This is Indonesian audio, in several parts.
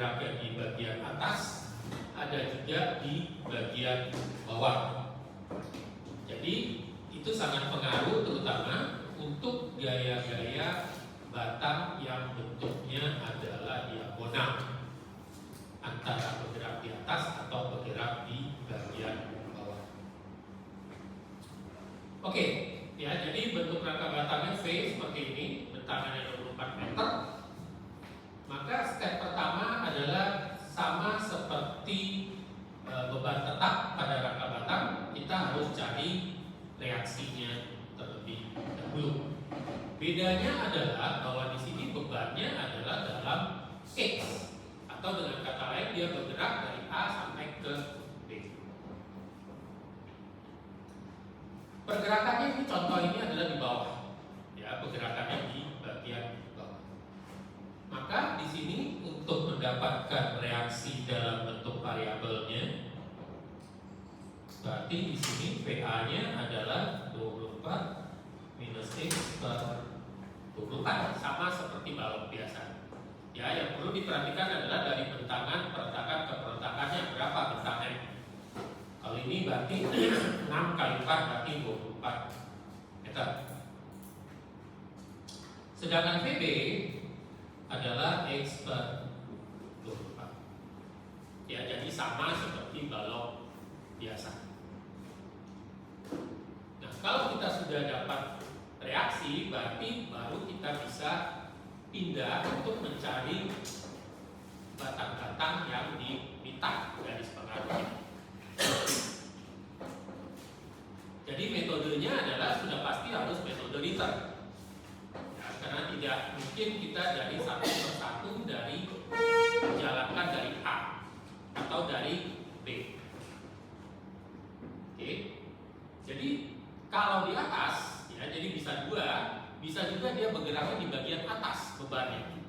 bergeraknya di bagian atas, ada juga di bagian bawah. Jadi itu sangat pengaruh terutama untuk gaya-gaya batang yang bentuknya adalah diagonal, antara bergerak di atas atau bergerak di bagian bawah. Oke, ya, jadi bentuk rangka batangnya V seperti ini, bentangannya 24 meter. Maka step pertama adalah sama seperti beban tetap pada rangka batang, kita harus cari reaksinya terlebih dahulu. Bedanya adalah bahwa di sini bebannya adalah dalam X, atau dengan kata lain dia bergerak dari A sampai ke B. Pergerakannya ini, contoh ini adalah di bawah, ya, pergerakannya di bagian bawah. Maka di sini untuk mendapatkan reaksi dalam bentuk variabelnya, berarti di sini VA-nya adalah 24 minus X per 24, sama seperti balok biasa. Ya, yang perlu diperhatikan adalah dari bentangan peretakan ke peretakannya berapa bentangannya. Kalau ini berarti 6 kali 4 berarti 24 meter. Sedangkan VB adalah X per 24. Ya, jadi sama seperti balok biasa. Nah, kalau kita sudah dapat reaksi, berarti baru kita bisa pindah untuk mencari batang-batang yang diminta garis pengaruhnya. Jadi metodenya adalah sudah pasti harus metode return, ya, karena tidak mungkin kita dari satu persatu dari menjalankan dari A atau dari B. Oke, jadi kalau di atas, ya, jadi bisa juga dia bergeraknya di bagian atas bebannya.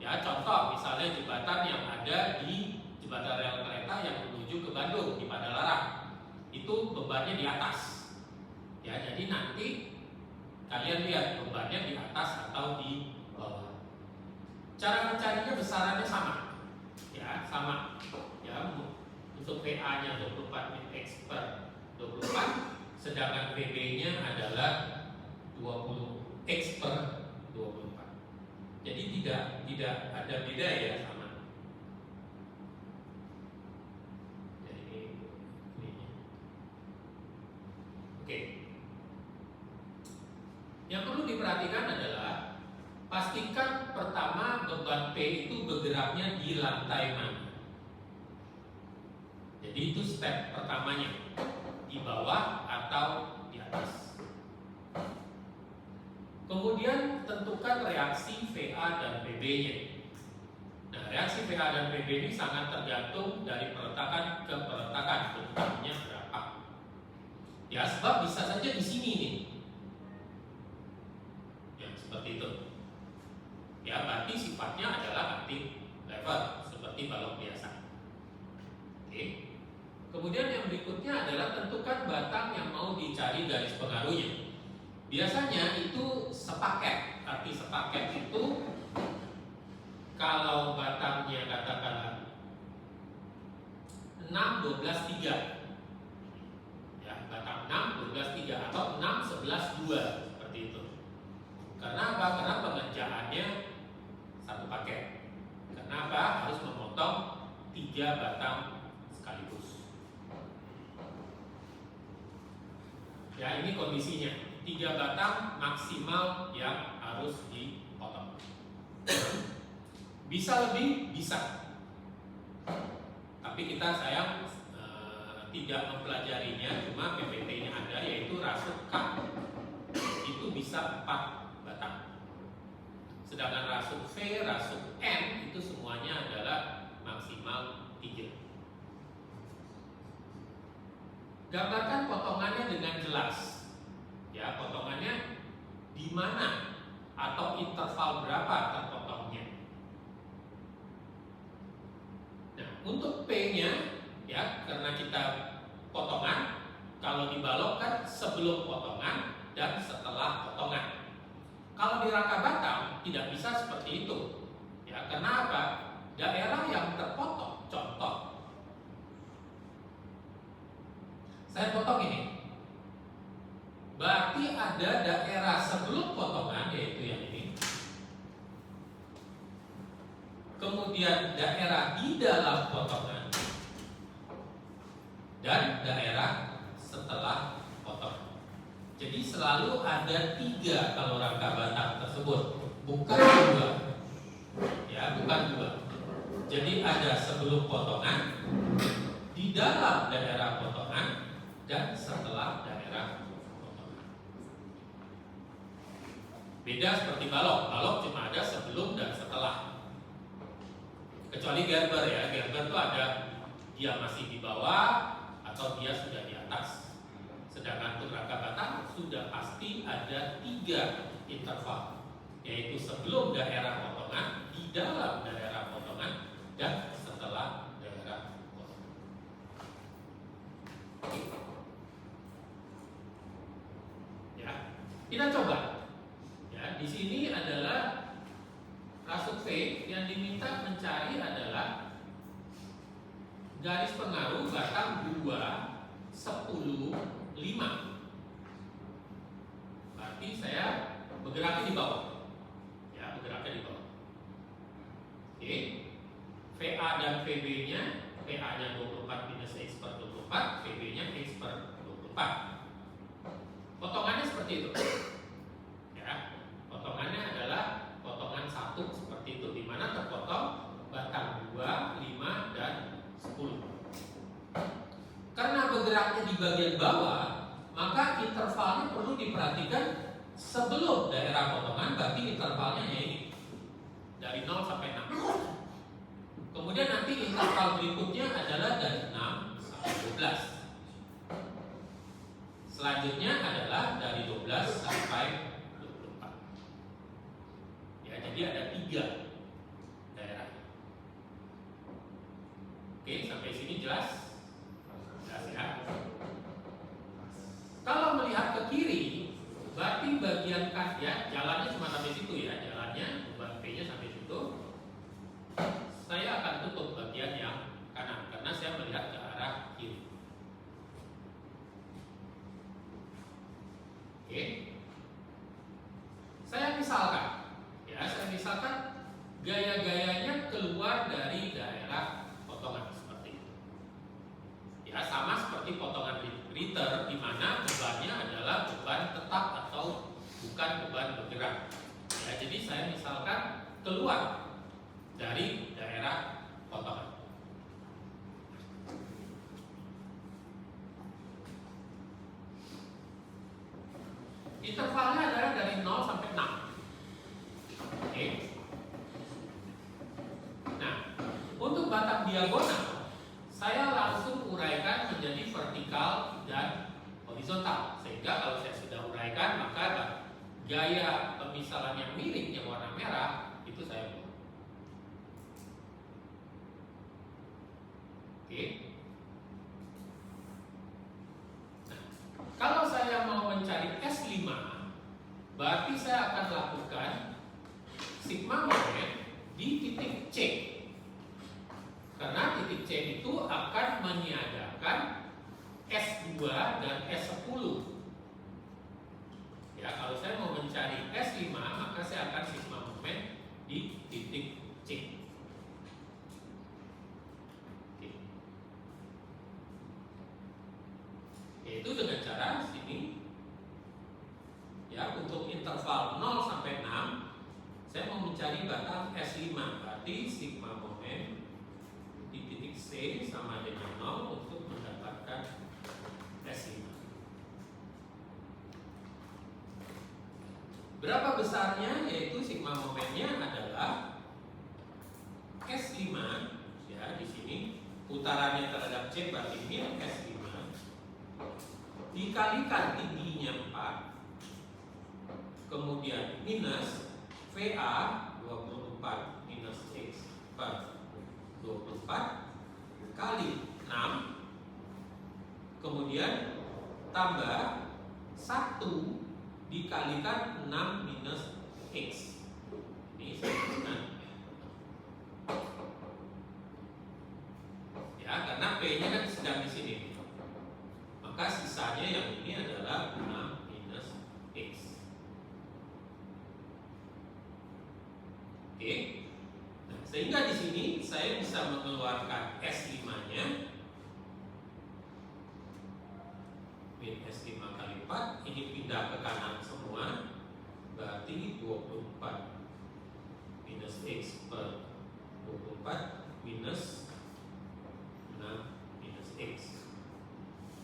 Ya, contoh misalnya jembatan yang ada di jembatan rel kereta yang menuju ke Bandung di Padalarang, itu bebannya di atas. Ya, jadi nanti kalian lihat bebannya di atas atau di bawah. Cara mencarinya besarannya sama, ya, sama. Ya, untuk VA-nya 24 min X per 24, sedangkan VB-nya adalah 20 X per 24. Jadi tidak ada beda, ya, sama. Jadi ini. Oke. Yang perlu diperhatikan adalah pastikan pertama beban P itu bergeraknya di lantai mana. Jadi itu step pertamanya, di bawah atau di atas. Kemudian tentukan reaksi VA dan PB-nya. Nah, reaksi VA dan PB ini sangat tergantung dari peretakan ke peretakan, bentuknya berapa. Ya, sebab bisa saja di sini nih. Ya, seperti itu. Ya, berarti sifatnya adalah anti lever, seperti balok biasa. Oke. Kemudian yang berikutnya adalah tentukan batang yang mau dicari garis pengaruhnya. Biasanya itu sepaket. Arti sepaket itu kalau batangnya katakanlah 6, 12, 3. Ya, batang 6, 12, 3 atau 6, 11, 2 seperti itu. Karena apa? Karena pengerjaannya satu paket. Kenapa? Harus memotong 3 batang sekaligus. Ya, ini kondisinya. 3 batang maksimal yang harus dipotong. Bisa lebih, bisa. Tapi kita sayang tidak mempelajarinya, cuma PPT-nya ada, yaitu rasuk K. Itu bisa 4 batang. Sedangkan rasuk V, rasuk N itu semuanya adalah maksimal 3. Gambarkan potongannya dengan jelas. Ya, potongannya di mana atau interval berapa terpotongnya. Nah, untuk P-nya, ya, karena kita potongan, kalau dibalok kan sebelum potongan dan setelah potongan. Kalau di rangka batang tidak bisa seperti itu. Ya, karena apa? Daerah yang Saya potong ini. Berarti ada daerah sebelum potongan, yaitu yang ini. Kemudian daerah di dalam potongan. Dan daerah setelah potongan. Jadi selalu ada 3 kalau rangka batang tersebut, bukan 2. Ya, bukan 2. Jadi ada sebelum potongan, di dalam daerah potongan, dan setelah daerah potongan. Beda seperti balok. Balok cuma ada sebelum dan setelah. Kecuali gerber ya. Gerber itu ada dia masih di bawah atau dia sudah di atas. Sedangkan untuk rangka batang sudah pasti ada 3 interval, yaitu sebelum daerah potongan, di dalam daerah potongan, dan setelah daerah potongan. Ya, kita coba. Ya, di sini adalah rasuk V yang diminta mencari adalah garis pengaruh batang 2, 10, 5. Berarti saya bergeraknya di bawah. Ya, bergeraknya di bawah. Oke. VA dan VB-nya, VA-nya 24 minus X per 24, VB-nya X per 24. Potongannya seperti itu. Ya, potongannya adalah potongan 1 seperti itu, di mana terpotong batang 2, 5, dan 10. Karena bergeraknya di bagian bawah, maka intervalnya perlu diperhatikan sebelum daerah potongan, berarti intervalnya ini dari 0 sampai 6. Kemudian nanti interval berikutnya adalah dari 6 sampai 12. Selanjutnya adalah dari 12 sampai 24. Ya, jadi ada 3 daerah. Oke, sampai sini jelas? Ya. Kalau melihat ke kiri, berarti bagian ya, jalannya cuma sampai situ ya, jalannya buat P-nya sampai situ. Saya akan tutup bagian yang kanan karena saya melihat ke arah kiri. Oke. Saya misalkan gaya-gayanya keluar dari daerah potongan seperti itu. Ya, sama seperti potongan Ritter, di mana bebannya adalah beban tetap atau bukan beban bergerak. Ya, jadi saya misalkan keluar dari daerah potongan. Intervalnya adalah dari 0 sampai 6. Oke. Nah, untuk batang diagonal, saya langsung uraikan menjadi vertikal dan horizontal. Sehingga kalau saya sudah uraikan, maka gaya pemisalan yang miring yang warna merah itu saya buat. Oke. Nah, kalau saya mau mencari S5, berarti saya akan lakukan sigma moment di titik C. Karena titik C itu akan meniadakan S2 dan S10. Ya, kalau saya mau mencari S5, maka saya akan sigma moment di titik C. Oke. Yaitu dengan cara sini. Ya, untuk interval 0 sampai 6, saya mau mencari batang S5, berarti sigma moment di titik C sama dengan 0 untuk mendapatkan S5. Berapa besarnya? Yaitu sigma momentnya adalah S5, ya, di sini putarannya terhadap C berarti min S5 dikalikan tingginya 4, kemudian minus VA 24 minus X per 24 kali 6, kemudian tambah 1 dikalikan 6 minus X. Ini saya gunakan. Ya, karena P-nya kan sedang di sini. Maka sini saya bisa mengeluarkan S5-nya. Min S5 kali 4, ini pindah ke kanan semua, berarti 24 minus X per 24 minus 6 minus X.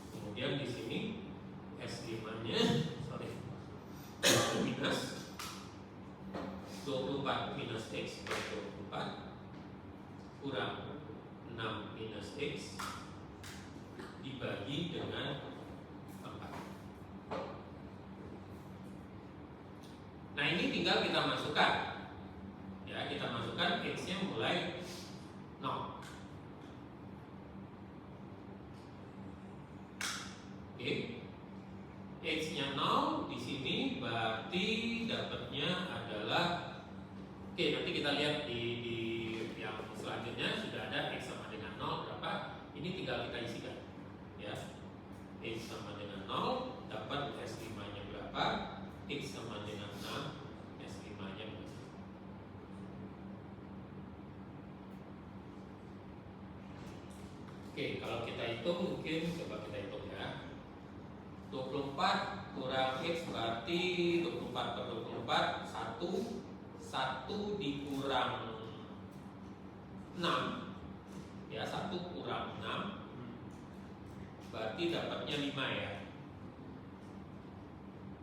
Kemudian di sini S5-nya minus 24 minus X per 24 kurang 6 minus X dibagi dengan 4. Nah, ini tinggal kita masukkan. Ya, kita masukkan X-nya mulai 0. Oke. X-nya 0 di sini berarti dapatnya adalah, oke, nanti kita lihat di yang selanjutnya sudah ada X sama dengan 0 berapa. Ini tinggal kita isikan. Ya. X sama dengan 0 dapat S5-nya berapa? X sama dengan 6, S5-nya berapa? Oke, kalau kita hitung mungkin coba kita hitung ya. 24 kurang X berarti 24 per 24 1 dikurang 6 ya, 1 kurang 6 berarti dapatnya 5 ya.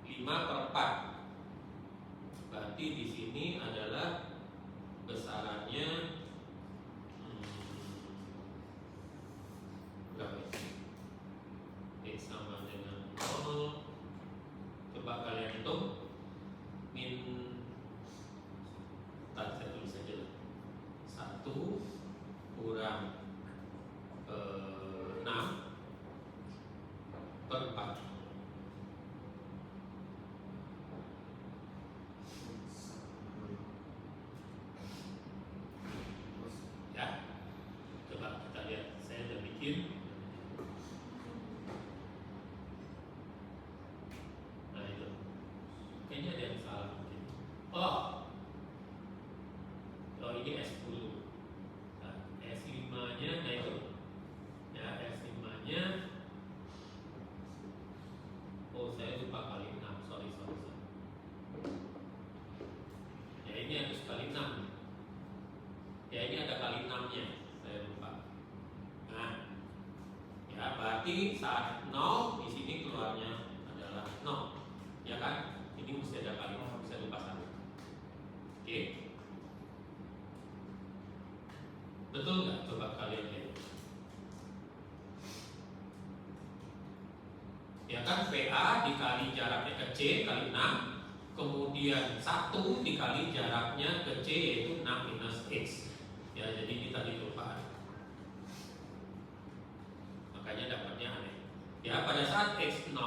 5 per 4 berarti di sini adalah besarannya berapa ini? X sama dengan 0. Coba kalian hitung. Min, tadi saya tulis saja lah. 1 kurang 6 per 4. Ya, coba kita lihat. Saya sudah bikin. Nah itu, kayaknya ada yang salah mungkin. Oh, ini S10. Nah, S5-nya, nah itu. Ya, S5-nya. Oh, saya lupa kali 6. Sorry. Ya, ini harus kali 6. Ya, ini ada kali 6-nya. Saya lupa. Nah, ya berarti saat 0 di sini keluarnya adalah 0. Ya kan? Ini mesti ada kali 0. Saya lupa 1. Oke. Betul nggak? Coba kalian lihat. Ya kan, PA dikali jaraknya ke C kali 6, kemudian 1 dikali jaraknya ke C yaitu 6 minus X. Ya, jadi ini tadi kelupaan. Makanya dapatnya aneh. Ya, pada saat X 0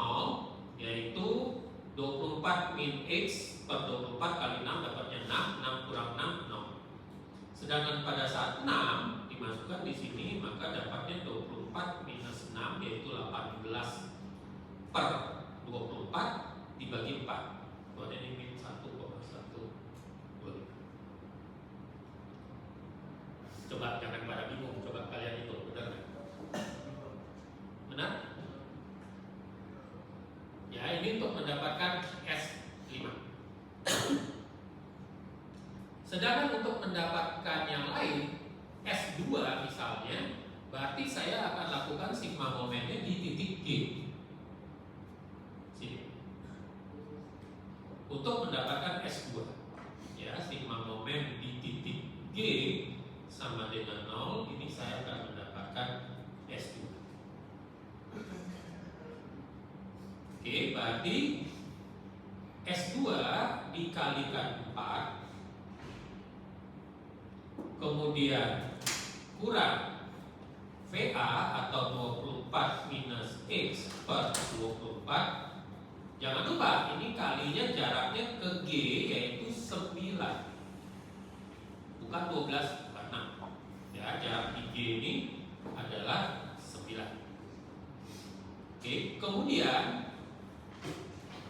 yaitu 24 min X per 24 kali 6 dapatnya 6, 6 kurang 6, 0. Sedangkan pada saat 6 dimasukkan di sini maka dapatnya 24 minus 6 yaitu 18 per 24 dibagi 4. Soalnya ini min 1,1 boleh. Coba jangan pada bingung, coba kalian hitung, benar nggak? Benar? Ya, ini untuk mendapatkan S5. Sedangkan untuk mendapatkan yang lain, S2 misalnya, berarti saya akan lakukan sigma momennya di titik G. Sini. Untuk mendapatkan S2, ya, sigma momen di titik G sama dengan 0, ini saya akan mendapatkan S2. Oke, berarti S2 dikalikan 4, kemudian kurang VA atau 24 minus X per 24. Jangan lupa, ini kalinya jaraknya ke G yaitu 9. Bukan 12, bukan 6. Ya, jarak di G ini adalah 9. Oke, kemudian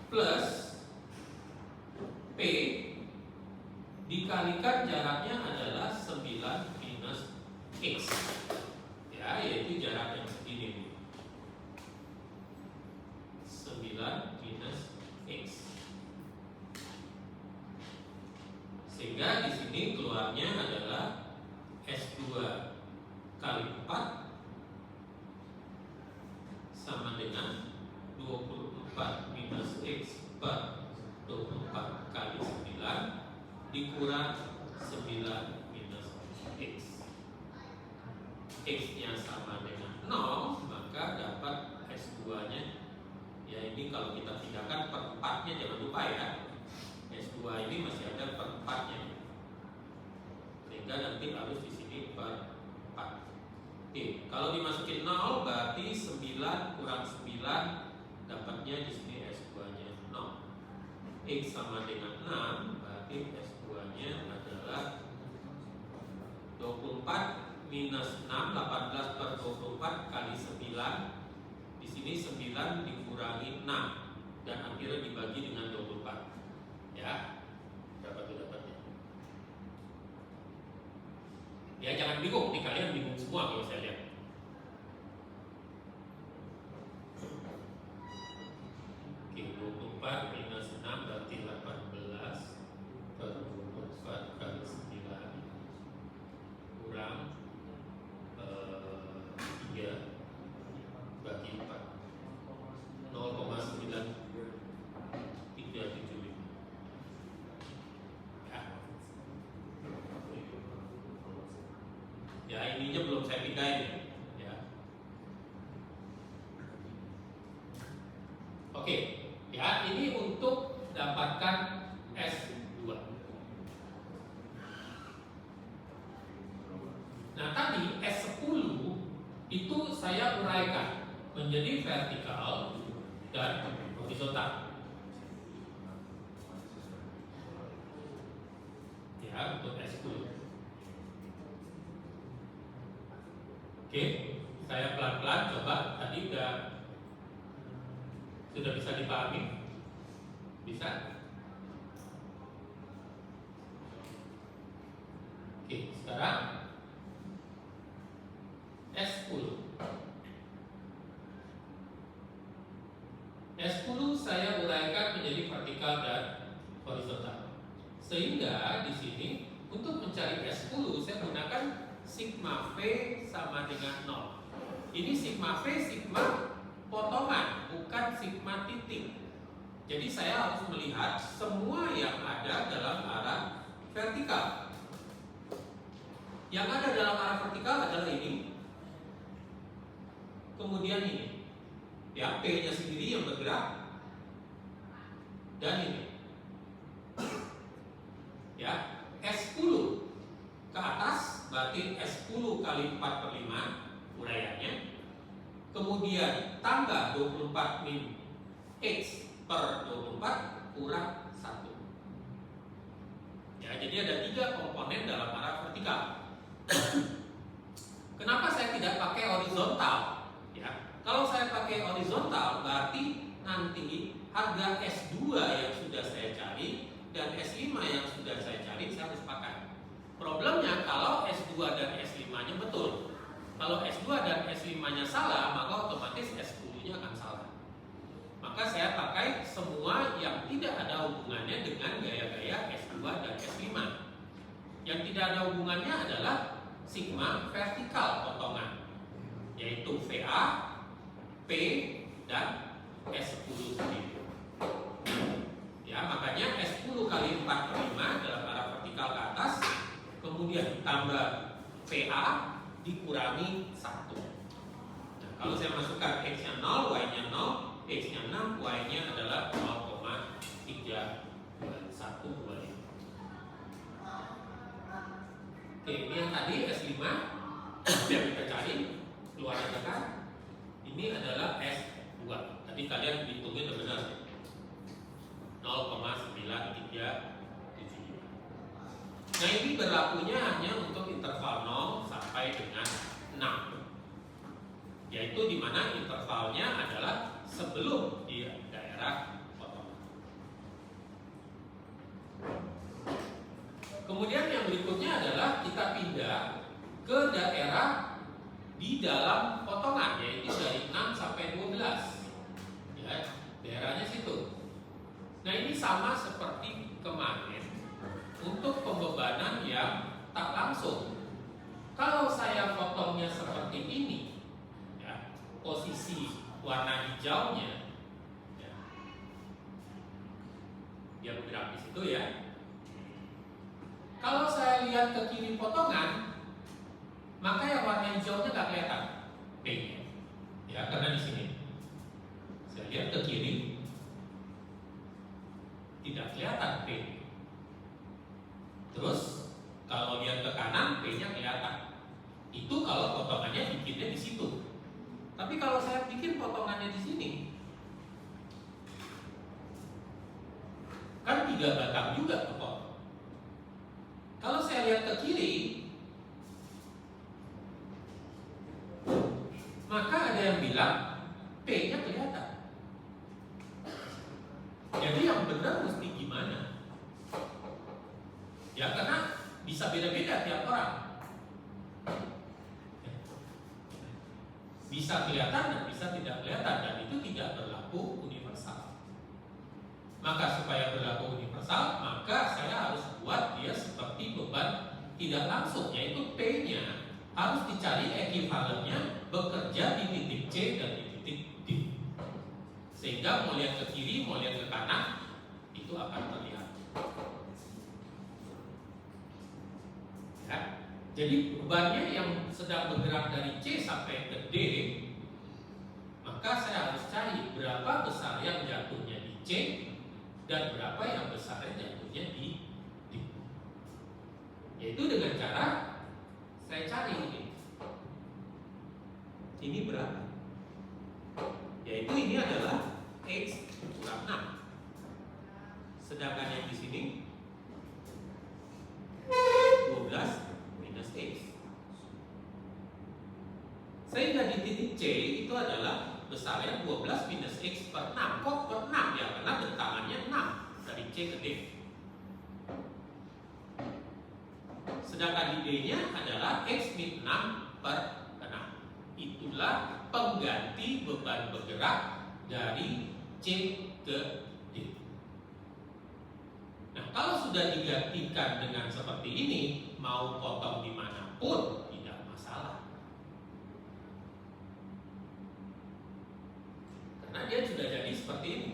plus P dikalikan jaraknya adalah 9 minus X-nya sama dengan 0, maka dapat S2-nya. Ya, ini kalau kita pindahkan per 4-nya, jangan lupa ya. S2 ini masih ada per 4-nya. Sehingga nanti harus di sini per 4. Oke, kalau dimasukin 0 berarti 9 kurang 9, dapatnya di sini S2-nya 0. X sama dengan 6, berarti S2-nya adalah 24 minus 6, 18 per 24 kali 9. Di sini 9 dikurangi 6 dan akhirnya dibagi dengan 24. Ya, berapa tuh dapatnya? Ya, jangan bingung, nih kalian bingung semua kalau saya lihat. Oke, 24 minus 6 berarti 18 per 24 kali 9 kurang 3 bagi 4, 0,9375. Ya, ininya belum saya pindahin ya. Oke, ya ini untuk dapatkan S2. Nah, tadi S10 itu saya uraikan menjadi vertikal dan horizontal. Ya, untuk S10. Oke, saya pelan-pelan coba. Tadi sudah bisa dipahami? Bisa? Oke, sekarang S10. S10 saya uraikan menjadi vertikal dan horizontal. Sehingga di sini untuk mencari S10 saya gunakan sigma V sama dengan 0. Ini sigma V sigma potongan, bukan sigma titik. Jadi saya harus melihat semua yang ada dalam arah vertikal. Yang ada dalam arah vertikal adalah ini, kemudian ini, ya P-nya sendiri yang bergerak, dan ini, ya S10 ke atas berarti S10 kali 4/5 uraiannya, kemudian tambah 24 min X per 24 kurang 1. Ya, jadi ada 3 komponen dalam arah vertikal. Kenapa saya tidak pakai horizontal? Ya, kalau saya pakai horizontal berarti nanti harga S2 yang sudah saya cari dan S5 yang sudah saya cari saya harus pakai. Problemnya kalau S2 dan S5-nya betul. Kalau S2 dan S5-nya salah, maka otomatis S10-nya akan salah. Maka saya pakai semua yang tidak ada hubungannya dengan gaya-gaya S2 dan S5. Yang tidak ada hubungannya adalah sigma vertikal potongan, yaitu VA, P, dan S10 sendiri. Ya, makanya S10 kali 4/5 dalam arah vertikal ke atas, kemudian tambah VA dikurangi 1. Nah, kalau saya masukkan X-nya 0, Y-nya 0, X-nya 6, Y-nya adalah 0,32125. Oke, ini yang tadi S5 yang kita cari, keluar aja kan? Ini adalah S2. Tadi kalian hitungin udah benar sih. 0,9375. Nah, ini berlakunya hanya untuk interval 0 sampai dengan 6. Yaitu di mana intervalnya adalah sebelum di daerah potongan. Kemudian yang berikutnya adalah kita pindah ke daerah di dalam potongan, yaitu dari 6 sampai 12. Ya, daerahnya situ. Nah, ini sama seperti kemarin untuk pembebanan yang tak langsung. Kalau saya potongnya seperti ini, ya, posisi warna hijaunya, ya, dia bergerak di situ ya. Kalau saya lihat ke kiri potongan, maka yang warna hijaunya nggak kalau potongannya bikinnya di situ. Tapi kalau saya bikin potongannya di sini, kan 3 batang juga kepotong. Kalau saya lihat ke kiri, maka ada yang bilang P-nya kelihatan. Jadi yang benar mesti gimana? Ya karena bisa beda-beda tiap orang. Bisa kelihatan dan bisa tidak kelihatan, dan itu tidak berlaku universal. Maka supaya berlaku universal, maka saya harus buat dia seperti beban tidak langsung, yaitu P-nya harus dicari ekivalennya bekerja di titik C dan di titik D. Sehingga mau lihat ke kiri, mau lihat ke kanan, itu akan terlihat. Ya. Jadi bebannya yang sedang bergerak dari C sampai ke D, maka saya harus cari berapa besar yang jatuhnya di C dan berapa yang besarnya jatuhnya di D. Yaitu dengan cara saya cari ini berapa. Yaitu ini adalah X kurang 6. Sedangkan yang di sini 12 minus X. Sehingga di titik C itu adalah besarnya 12 minus X per 6. Kok per 6? Ya karena bentangannya 6 dari C ke D. Sedangkan di D-nya adalah X min 6 per 6. Itulah pengganti beban bergerak dari C ke D. Nah, kalau sudah digantikan dengan seperti ini, mau potong dimanapun tidak masalah. Karena dia sudah jadi seperti ini.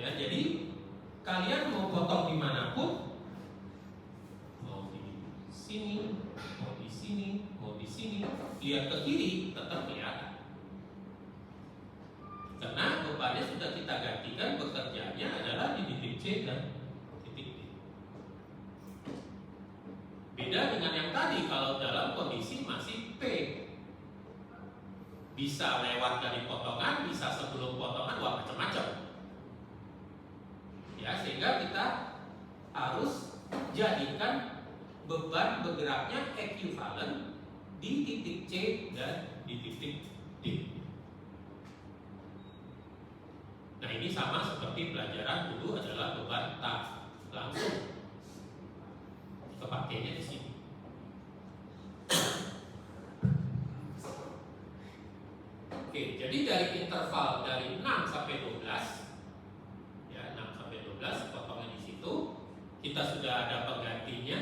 Ya, jadi kalian mau potong dimanapun, mau di sini, mau di sini, mau di sini, lihat ke kiri tetap kelihatan. Karena bebannya sudah kita gantikan, bekerjanya adalah di titik C dan titik D. Beda dengan yang tadi, kalau dalam kondisi masih P, bisa lewat dari potongan, bisa sebelum potongan, wah macam-macam. Ya, sehingga kita harus jadikan beban bergeraknya ekuivalen di titik C dan di titik D. Nah, ini sama seperti pelajaran dulu adalah beban tak langsung. Kepakainya di sini. Oke, jadi dari interval dari 6 sampai 12, ya 6 sampai 12 potongnya di situ. Kita sudah ada penggantinya,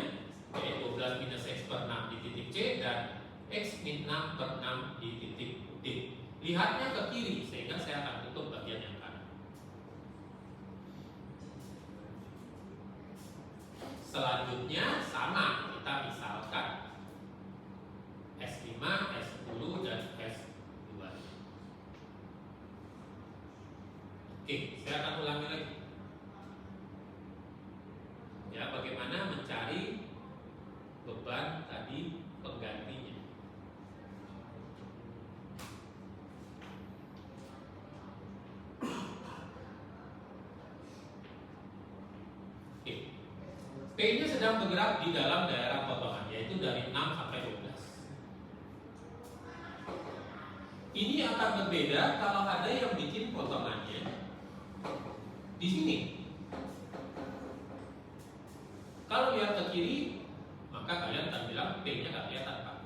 yaitu 12 minus X per 6 di titik C dan X min 6 per 6 di titik D. Lihatnya ke kiri, sehingga saya akan tutup bagian yang kanan. Selanjutnya sama, kita misalkan S5, S10 dan S2. Oke, saya akan ulangi lagi. Ya, bagaimana mencari beban tadi penggantinya. Oke. P-nya sedang bergerak di dalam daerah potongan, yaitu dari 6 sampai 12. Ini akan berbeda kalau ada yang bikin potongannya di sini. Kalau lihat ke kiri, maka kalian akan bilang P-nya nggak kelihatan, Pak.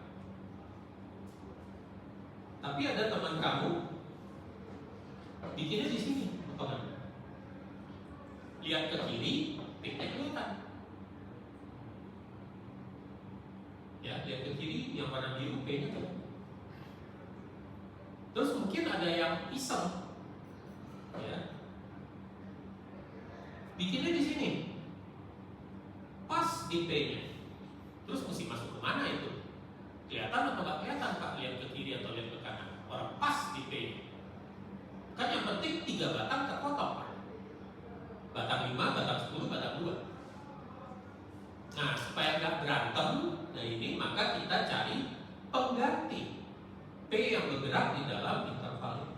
Tapi ada teman kamu bikinnya di sini potongannya. Lihat ke kiri, P-nya kelihatan. Ya, lihat ke kiri yang warna biru, P-nya kelihatan. Terus mungkin ada yang iseng, ya, bikinnya di sini, pas di P-nya. Terus mesti masuk ke mana itu? Kelihatan atau nggak kelihatan, Pak? Lihat ke kiri atau lihat ke kanan? Orang pas di P-nya. Kan yang penting 3 batang terpotong, Pak. batang 5, batang 10, batang 2. Nah, supaya nggak berantem, nah ini maka kita cari pengganti P yang bergerak di dalam interval ini.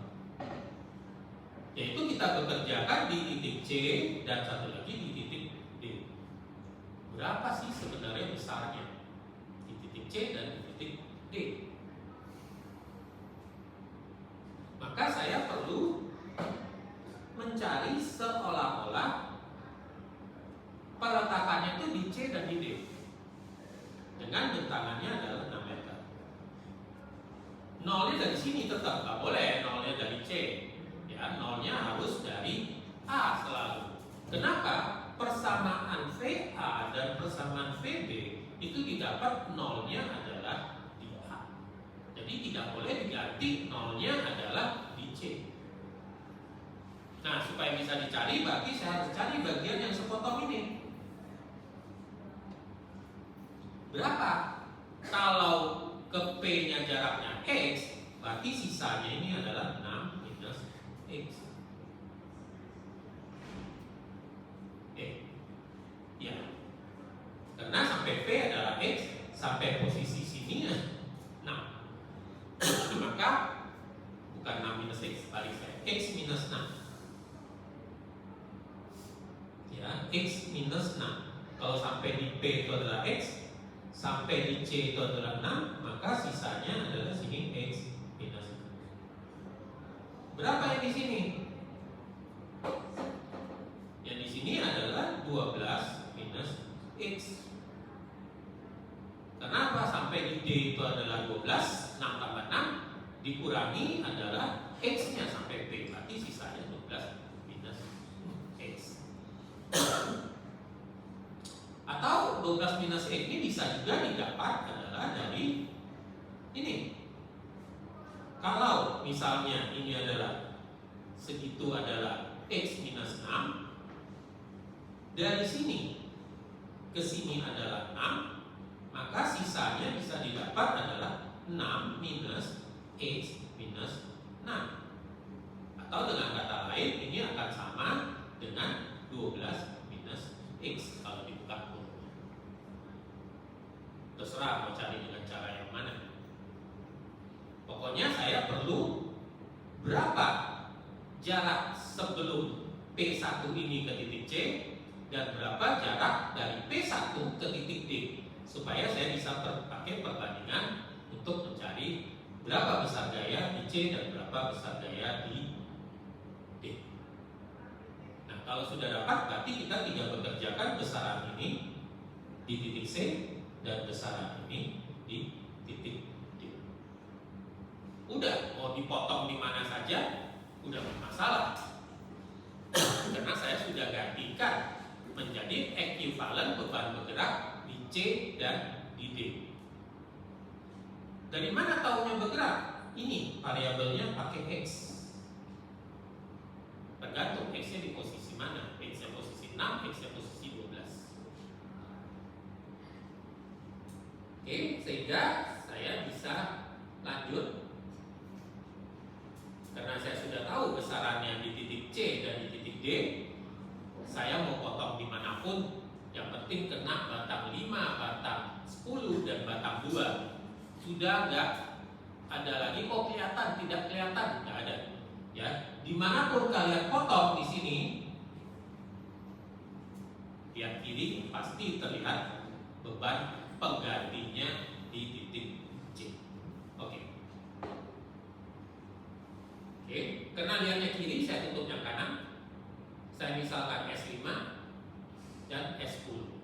Yaitu kita bekerjakan di titik C dan satu lagi di titik D. Berapa sih sebenarnya besarnya di titik C dan di titik D? Maka saya perlu mencari seolah-olah peletakannya itu di C dan di D dengan bentangannya adalah 6 meter. Nolnya dari sini tetap nggak boleh, nolnya dari C, ya nolnya harus dari A selalu. Kenapa? Persamaan VA dan persamaan VB itu didapat nolnya adalah di A. Jadi tidak boleh diganti nolnya adalah di C. Nah, supaya bisa dicari, berarti saya harus cari bagian yang sepotong ini. Berapa? Kalau ke P-nya jaraknya X, berarti sisanya ini adalah 6 minus X. Ya. Karena sampai P adalah X, sampai posisi sini 6. Maka bukan 6 minus X, balik saya X minus 6. Ya, X minus 6. Kalau sampai di P itu adalah X, sampai di C itu adalah 6, maka sisanya adalah sini X minus 6. Berapa yang di sini? Yang di sini adalah 12 minus X. Kenapa? Sampai di D itu adalah 12, 6 tambah 6 dikurangi adalah X-nya sampai P, berarti sisanya 12 minus X. Atau 12 minus X ini bisa juga didapat adalah dari ini. Kalau misalnya ini adalah segitu adalah X minus 6, dari sini ke sini adalah 6, maka sisanya bisa didapat adalah 6 minus X minus 6. Atau dengan kata lain ini akan sama dengan 12 minus X kalau dibuka kurungnya. Terserah mau cari dengan cara yang mana. Pokoknya saya perlu berapa jarak sebelum P1 ini ke titik C dan berapa jarak dari P1 ke titik D, supaya saya bisa pakai perbandingan untuk mencari berapa besar gaya di C dan berapa besar gaya di D. Nah, kalau sudah dapat, berarti kita tinggal bekerjakan besaran ini di titik C dan besaran ini di titik D. Udah, mau dipotong di mana saja, udah masalah. Karena saya sudah gantikan menjadi ekuivalen beban bergerak di C dan di D. Dari mana tahunya bergerak? Ini variabelnya pakai X. Tergantung X-nya di posisi mana. X-nya posisi 6, X-nya posisi 12. Oke, sehingga saya bisa lanjut. Karena saya sudah tahu besarannya di titik C dan di titik D, saya mau potong dimanapun, yang penting kena batang 5, batang 10, dan batang 2. Sudah nggak ada lagi kok kelihatan, tidak kelihatan, nggak ada. Ya, dimanapun kalian potong di sini, lihat kiri pasti terlihat beban penggantinya di titik C. Oke, karena lihatnya kiri, saya tutup yang kanan. Saya misalkan S5 dan S10.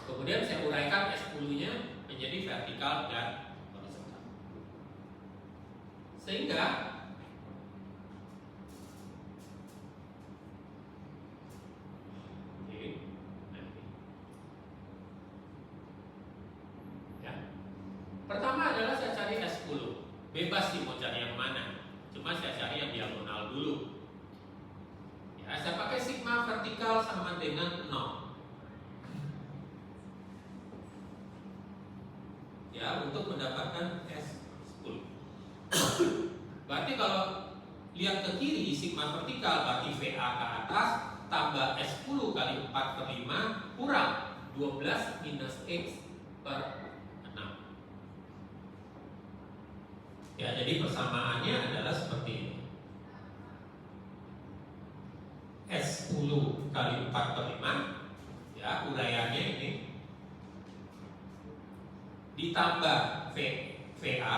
Kemudian saya uraikan S10-nya menjadi vertikal dan horizontal. Sehingga ya. Pertama adalah saya cari S10. Bebas sih mau cari yang mana. Cuma saya cari yang diagonal dulu. Ya, saya pakai sigma vertikal sama dengan 0. Ya, untuk mendapatkan S10. Berarti kalau lihat ke kiri, sigma vertikal tambah S10 kali 4 per 5 kurang 12 minus X per 6. Ya, jadi persamaannya adalah seperti ini. S10 kali 4 per 5, ya, uraiannya ini, ditambah VA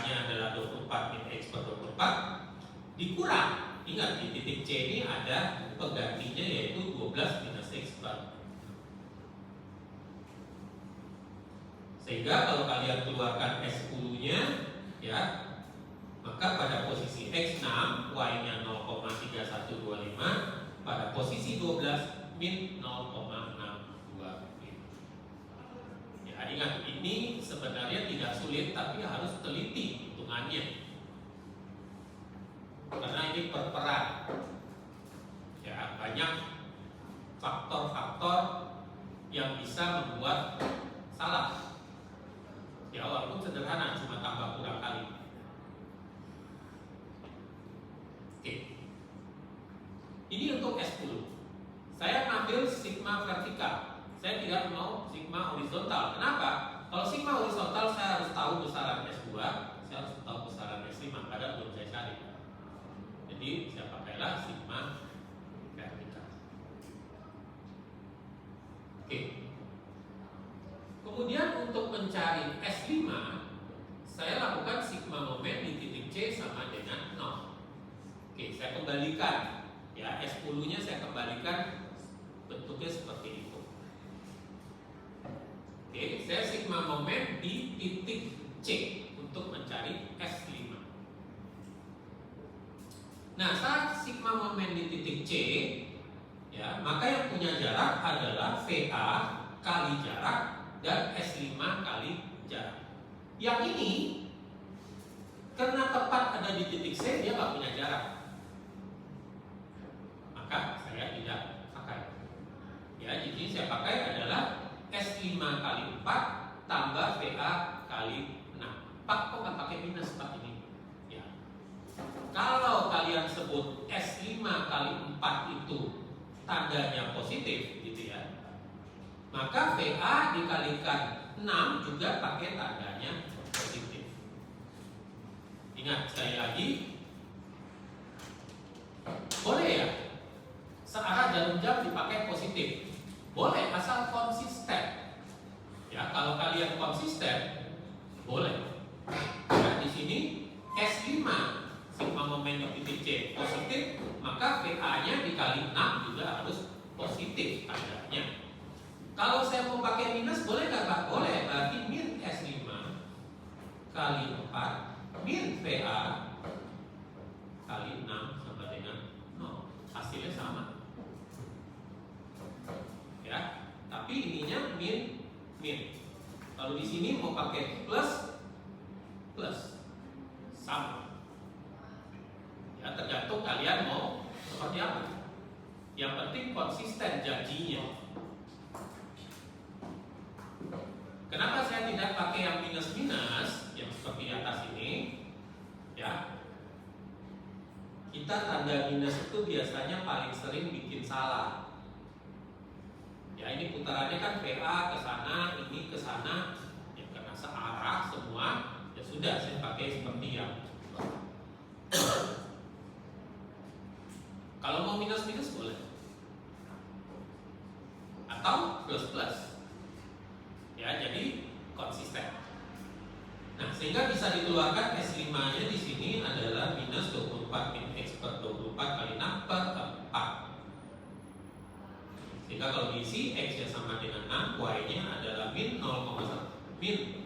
nya adalah 24 min X per 24, dikurang, ingat di titik C ini ada penggantinya yaitu 12 minus X per. Sehingga kalau kalian keluarkan S10-nya, ya, maka pada posisi X6, Y-nya 0,3125, pada posisi 12 min 0,625. Ya, ingat ini sebenarnya tidak sulit tapi harus teliti hitungannya. Karena ini perperan. Ya, banyak faktor-faktor yang bisa membuat salah. Ya, walaupun sederhana, cuma tambah kurang kali. Oke. Ini untuk S10. Saya ambil sigma vertikal. Saya tidak mau sigma horizontal. Kenapa? Kalau sigma horizontal saya harus tahu besaran S2, saya harus tahu besaran S5, padahal belum saya cari. Jadi saya pakailah sigma vertikal. Oke. Kemudian untuk mencari S5, saya lakukan sigma momen di titik C sama dengan 0. Oke, saya kembalikan. Ya, S10-nya saya kembalikan bentuknya seperti itu. Oke, saya sigma momen di titik C untuk mencari S5. Nah, saat sigma momen di titik C, ya, maka yang punya jarak adalah VA kali jarak dan S5 kali jarak. Yang ini karena tepat ada di titik C, dia nggak punya jarak. Maka saya tidak pakai. Ya, jadi saya pakai adalah S5 kali 4 tambah VA kali 6. Pak, kok nggak pakai minus Pak ini? Ya. Kalau kalian sebut S5 kali 4 itu tandanya positif gitu ya, maka VA dikalikan 6 juga pakai tandanya positif. Ingat sekali lagi, boleh ya searah jarum jam dipakai positif, boleh asal konsisten. Ya, kalau kalian konsisten boleh. Nah, di sini S5 sigma momen di titik C positif, maka VA-nya dikali 6 juga harus positif tandanya. Kalau saya mau pakai minus boleh nggak Pak? Boleh, berarti min S5 kali 4 min VA kali 6 sama dengan 0. Hasilnya sama. Ya, tapi ininya min. Kalau di sini mau pakai plus sama. Ya, tergantung kalian mau seperti apa. Yang penting konsisten janjinya. Kenapa saya tidak pakai yang minus-minus yang seperti atas ini? Ya, kita tanda minus itu biasanya paling sering bikin salah. Ya, ini putarannya kan VA ke sana, ini ke sana, ya karena searah semua, ya sudah saya pakai seperti yang. Kalau mau minus-minus boleh, atau plus-plus. Ya, jadi konsisten. Nah, sehingga bisa dikeluarkan S5-nya di sini adalah minus 24 min X per 24 kali 6 per 4. Sehingga kalau diisi X-nya sama dengan 6, Y-nya adalah min 1,125,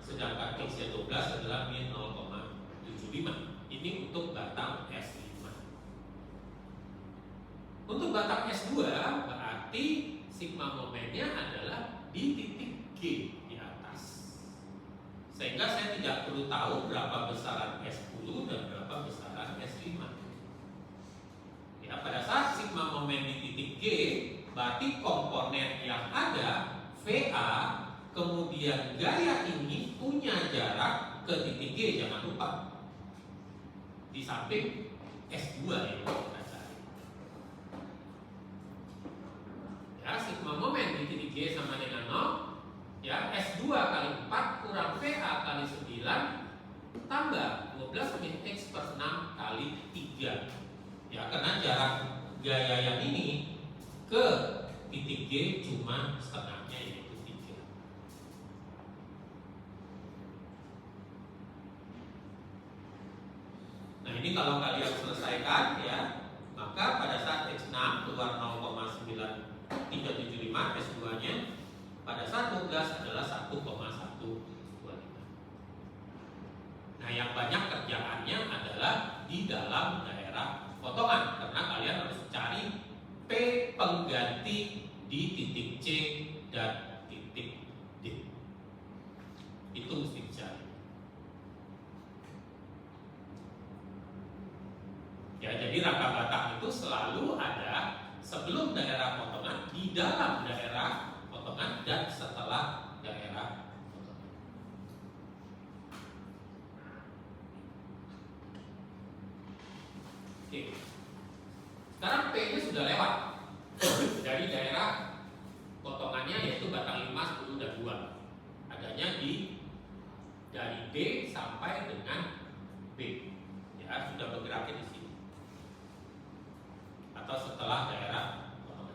sedangkan X-nya 12 adalah min 0,75. Ini untuk batang S5. Untuk batang S2 berarti sigma momennya adalah di titik G di atas. Sehingga saya tidak perlu tahu berapa besaran S10 dan berapa besaran S5. Ya, pada saat sigma momen di titik G, berarti komponen yang ada VA, kemudian gaya ini punya jarak ke titik G, jangan lupa. Di samping S2 yang kita cari. sigma momen di titik G sama dengan 0, ya, S2 kali 4 kurang VA kali 9 tambah 12 min X per 6 kali 3. Ya, karena jarak gaya yang ini ke titik G cuma setengahnya, yaitu 3. Nah, ini kalau kalian selesaikan, ya, maka pada saat X6 keluar 0,9375 S2 nya, pada saat 12 adalah 1,125. Nah, yang banyak kerjaannya adalah di dalam daerah potongan, karena kalian harus cari P pengganti di titik C dan titik D. Itu mesti dicari. Ya, jadi rangka batang itu selalu ada sebelum daerah potongan, di dalam daerah potongan, dan setelah daerah potongan. Oke. Sekarang P-nya sudah lewat dari daerah potongannya, yaitu batang 5, 10, dan 2. Adanya dari D sampai dengan B. Ya, sudah bergeraknya di sini. Atau setelah daerah potongan.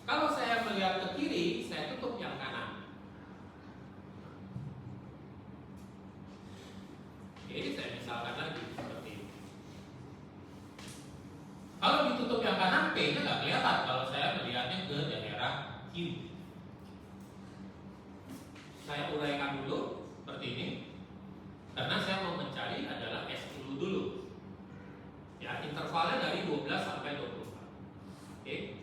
Kalau saya melihat ke kiri, saya tutup yang kanan. Oke, saya misalkan lagi seperti ini. Kalau ditutup yang kanan, P-nya nggak kelihatan kalau saya melihatnya ke daerah kiri. Saya uraikan dulu seperti ini, karena saya mau mencari adalah S10 dulu. Ya, intervalnya dari 12 sampai 24. Oke.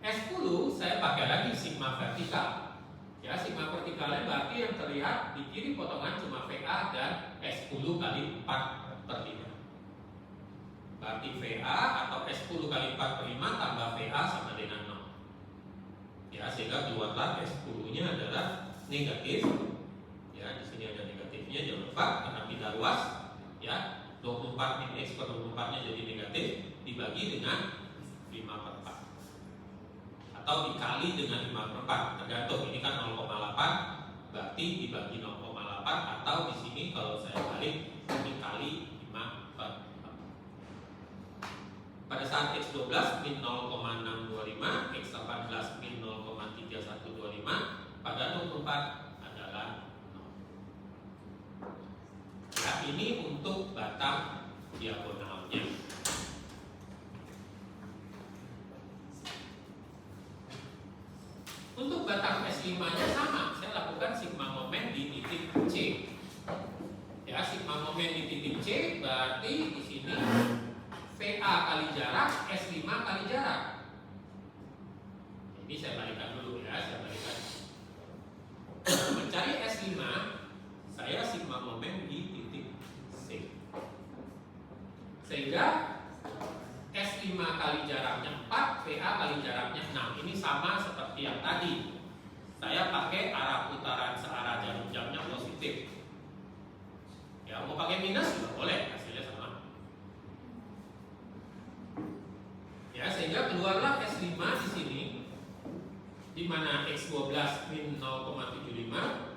S10 saya pakai lagi sigma vertikal. Ya, sigma vertikalnya berarti yang terlihat di kiri potongan cuma VA dan S10 kali 4/5. Berarti VA atau S10 kali 4/5 tambah VA sama dengan 0. Ya, sehingga keluarlah S10-nya adalah negatif. Ya, di sini ada negatifnya, jangan lupa karena pindah ruas. Ya, 24 min X per 24-nya jadi negatif, dibagi dengan 5/4. Atau dikali dengan 5/4, tergantung, ini kan 0,8, berarti dibagi 0,8, atau di sini kalau saya balik dikali 5/4. Pada saat X12 min 0,625, X18 min 0,3125, pada 24 adalah 0. Ya, ini untuk batang diagonalnya. Untuk batang S5-nya sama, saya lakukan sigma momen di titik C. Ya, sigma momen di titik C berarti di sini VA kali jarak, S5 kali jarak. Ini saya balikan dulu ya, saya balikan. Mencari S5, saya sigma momen di titik C. Sehingga S5 kali jaraknya 4, VA kali jaraknya 6. Ini sama seperti yang tadi. Saya pakai arah putaran searah jarum jamnya positif. Ya, mau pakai minus juga boleh, hasilnya sama. Ya, sehingga keluarlah S5 di sini, di mana X12 min 0,75,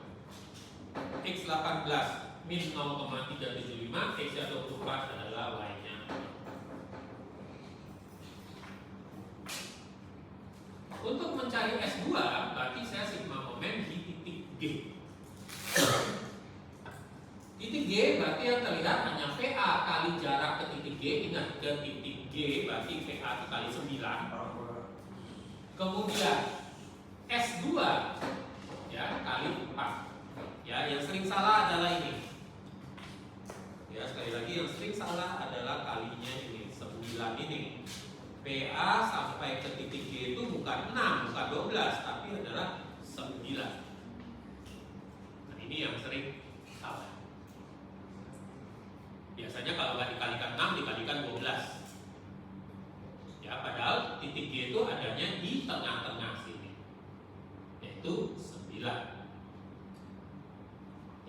X18 min 0,375, X24 adalah Y-nya. Untuk mencari S2, berarti saya sigma momen di titik G. Titik G berarti yang terlihat hanya VA kali jarak ke titik G. Ingat, ke titik G berarti VA dikali 9. Kemudian S2 ya kali 4. Ya, yang sering salah adalah ini. Ya, sekali lagi yang sering salah adalah kalinya ini, 9 ini. PA sampai ke titik G itu bukan 6, bukan 12, tapi adalah 9. Nah, ini yang sering salah. Biasanya kalau nggak dikalikan 6, dikalikan 12. Ya, padahal titik G itu adanya di tengah-tengah sini, yaitu 9.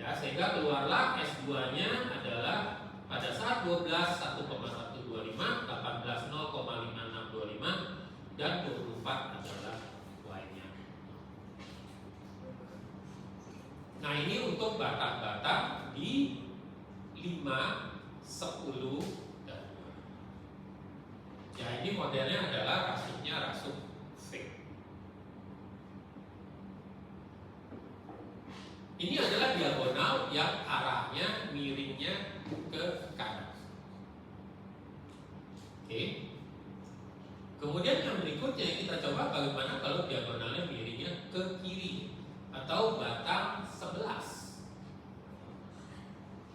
Ya, sehingga keluarlah S2-nya adalah pada saat 12 1,125, 18 0,5625 dan 24 adalah Y-nya. Nah, ini untuk batang-batang di 5, 10 dan 2. Ya, ini modelnya adalah rasuknya rasuk V. Ini adalah diagonal yang arahnya miringnya ke kanan. Oke. Kemudian yang berikutnya kita coba bagaimana kalau diagonalnya miringnya ke kiri atau batang 11.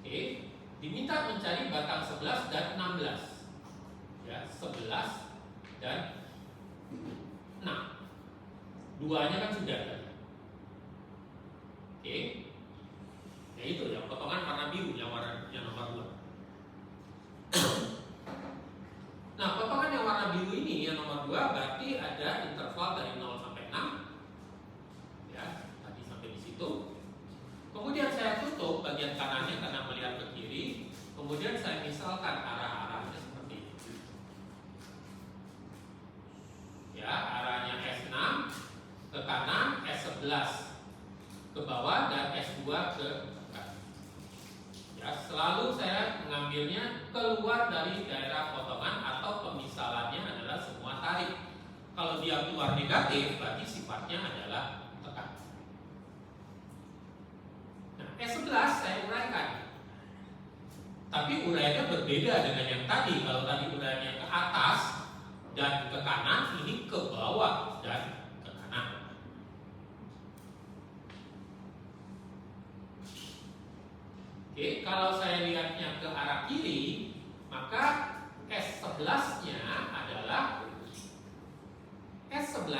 Oke. Diminta mencari batang 11 dan 16. Ya, 11 dan 6. Duanya kan sudah tadi. Oke, ya itu yang potongan warna biru, yang nomor 2. Nah, potongan yang warna biru ini yang nomor 2 berarti ada interval dari 0 sampai 6. Ya, tadi sampai di situ. Kemudian saya tutup bagian kanannya karena melihat ke kiri. Kemudian saya misalkan arah-arahnya seperti ini. Ya, arahnya S6 ke kanan, S11 ke bawah dan S2 ke kanan. Ya, selalu saya mengambilnya keluar dari daerah potongan atau pemisalannya adalah semua tarik. Kalau dia keluar negatif, berarti sifatnya adalah tekan. Nah, S11 saya uraikan. Tapi uraiannya berbeda dengan yang tadi. Kalau tadi uraiannya ke atas dan ke kanan, ini ke bawah dan ke kanan. Oke, kalau saya lihatnya ke arah kiri, maka S11-nya adalah S11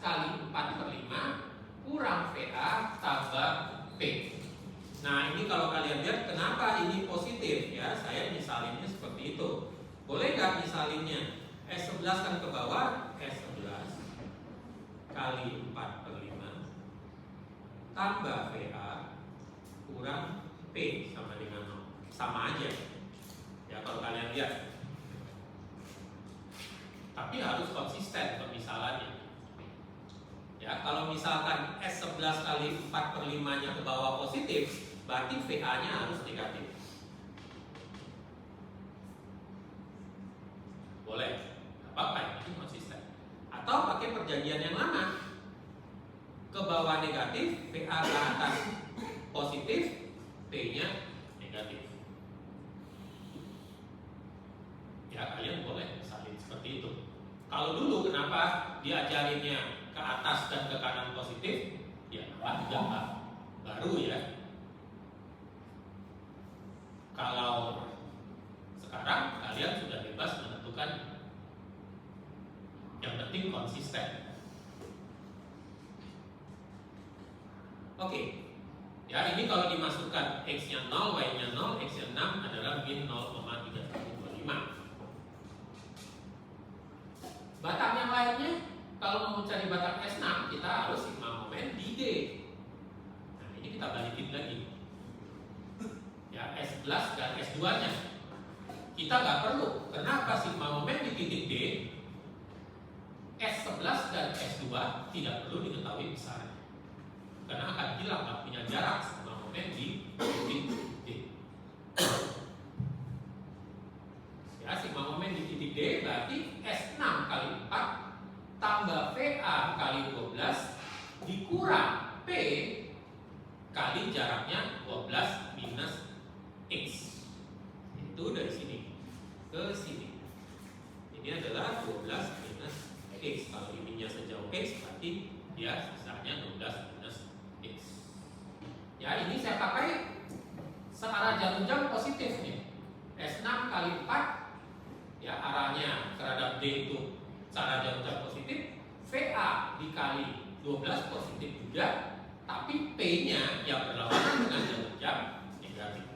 kali 4/5 kurang VA tambah P. Nah, ini kalau kalian lihat kenapa ini positif ya, saya misalinnya seperti itu. Boleh nggak misalinnya? S11 kan ke bawah, S11 kali 4/5 tambah VA kurang P sama dengan 0. Sama aja. Ya, kalau kalian lihat. Tapi harus konsisten pemisalannya. Ya, kalau misalkan S11 kali 4/5-nya ke bawah positif, berarti VA-nya harus negatif. Boleh. Apa-apa, ini konsisten. Atau pakai perjanjian yang lama. Ke bawah negatif, VA ke atas positif, P-nya negatif. Ya, kalian boleh misalin seperti itu. Kalau dulu kenapa diajarinnya ke atas dan ke kanan positif? Ya, gambar baru ya. Kalau sekarang kalian sudah bebas menentukan. Yang penting konsisten. Oke. Ya, ini kalau dimasukkan X-nya 0, Y-nya 0, X-nya 6 adalah min 0,3125. Batang yang lainnya, kalau mau mencari batang S6, kita harus sigma momen di D. Nah, ini kita balikin lagi. Ya, S11 dan S2-nya. Kita nggak perlu. Kenapa sigma momen di titik D? S11 dan S2 tidak perlu diketahui besarnya. Karena akan hilang waktunya jarak sigma momen di titik D. Ya, sigma momen di titik D berarti S6 kali 4 tambah VA kali 12 dikurang P kali jaraknya 12 minus X. Itu dari sini ke sini. Ini adalah 12 minus X. Kalau ininya sejauh X berarti dia sisanya 12 minus X. Ya, ini saya pakai searah jarum jam positif nih. S6 kali 4 ya, arahnya terhadap D itu searah jarum jam positif. VA dikali 12 positif juga, tapi P-nya yang berlawanan dengan jarum jam negatif.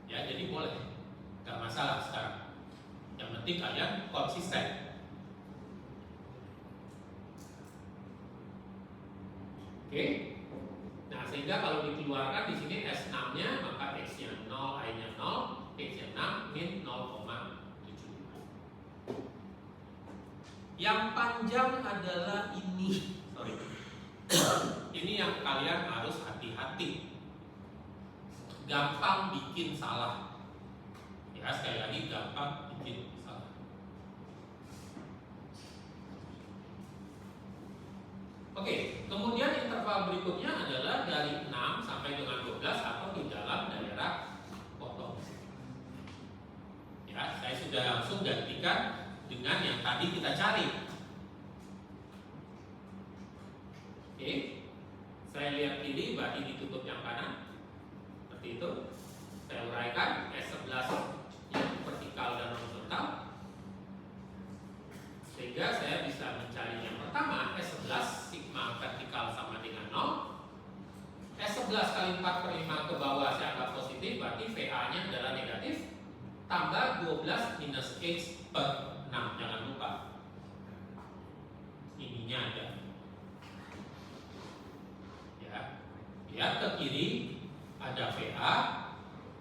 Ya, jadi boleh, nggak masalah sekarang. Yang penting kalian konsisten. Oke. Nah, sehingga kalau dikeluarkan di sini S6-nya maka X-nya 0, I-nya 0, X-nya 6, min 0,75. Yang panjang adalah ini. Sorry. Ini yang kalian harus hati-hati. Gampang bikin salah. Ya, sekali lagi gampang bikin salah. Oke, kemudian interval berikutnya adalah dari 6 sampai dengan 12 atau di dalam daerah potong. Ya, saya sudah langsung gantikan dengan yang tadi kita cari. Oke, saya lihat kiri, berarti ditutup yang kanan. Seperti itu. Saya uraikan S11 yang vertikal dan horizontal. Sehingga saya bisa mencari yang pertama, S11 sigma vertikal sama dengan 0. S11 kali 4/5 ke bawah saya anggap positif, berarti VA-nya adalah negatif. Tambah 12 minus X per 6, jangan lupa. Ininya ada. Ya, lihat ke kiri, ada VA,